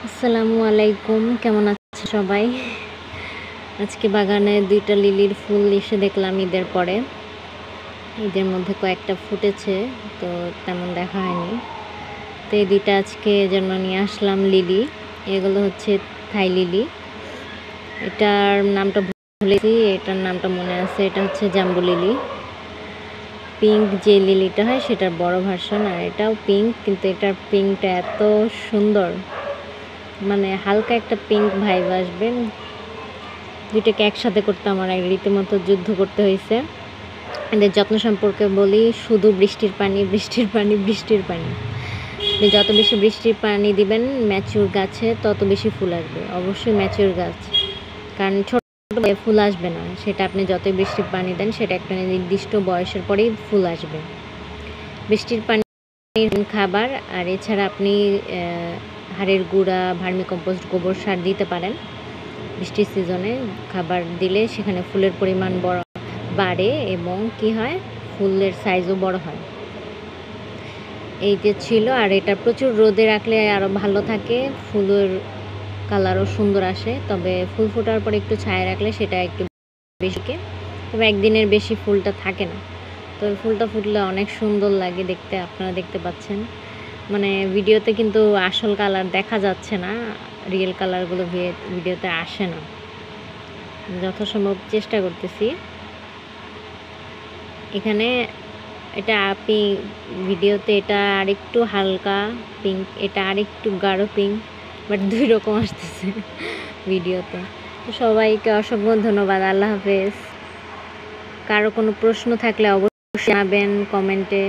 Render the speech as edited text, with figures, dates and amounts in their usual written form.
আসসালামু আলাইকুম, কেমন আছে সবাই? আজকে বাগানে ২টা লিলির ফুল এসে দেখলাম ঈদের পরে। ঈদের মধ্যে কয়েকটা ফুটেছে, তো তেমন দেখা হয়নি। তো এই ২টা আজকে এজন্য নিয়ে আসলাম লিলি। এগুলো হচ্ছে থাই লিলি। এটার নামটা ভুলেছি, এটার নামটা মনে আছে। এটা হচ্ছে জাম্বু লিলি। পিঙ্ক যে লিলিটা হয় সেটার বড় ভার্সন, আর এটাও পিঙ্ক, কিন্তু এটার পিঙ্কটা এত সুন্দর, মানে হালকা একটা পিঙ্ক ভাইব আসবে। দুইটাকে একসাথে করতে আমার রীতিমতো যুদ্ধ করতে হয়েছে। এদের যত্ন সম্পর্কে বলি, শুধু বৃষ্টির পানি, বৃষ্টির পানি, বৃষ্টির পানি। যত বেশি বৃষ্টির পানি দিবেন ম্যাচিউর গাছে, তত বেশি ফুল আসবে। অবশ্যই ম্যাচিউর গাছ, কারণ ছোট ফুল আসবে না। সেটা আপনি যতই বৃষ্টির পানি দেন, সেটা একটা নির্দিষ্ট বয়সের পরেই ফুল আসবে। বৃষ্টির পানি খাবার, আর এছাড়া আপনি হাড়ের গুঁড়া, ভার্মিকম্পোস্ট, গোবর সার দিতে পারেন। বৃষ্টির সিজনে খাবার দিলে সেখানে ফুলের পরিমাণ বাড়ে এবং কি হয়, ফুলের সাইজও বড় হয়। এই যে ছিল। আর এটা প্রচুর রোদে রাখলে আরও ভালো থাকে, ফুলের কালারও সুন্দর আসে। তবে ফুল ফোটার পরে একটু ছায়া রাখলে সেটা একটু বেশিকে, তবে একদিনের বেশি ফুলটা থাকে না। তো ফুলটা ফুটলে অনেক সুন্দর লাগে দেখতে। আপনারা দেখতে পাচ্ছেন, মানে ভিডিওতে কিন্তু আসল কালার দেখা যাচ্ছে না, রিয়েল কালারগুলো ভিডিওতে আসে না। যথাসম্ভব চেষ্টা করতেছি। এখানে এটা আপনি ভিডিওতে এটা আরেকটু হালকা পিঙ্ক, এটা আরেকটু গাঢ় পিঙ্ক, বাট 2 রকম আসতেছে ভিডিওতে। তো সবাইকে অসংখ্য ধন্যবাদ। আল্লাহ হাফেজ। কারো কোনো প্রশ্ন থাকলে অবশ্যই জানাবেন কমেন্টে।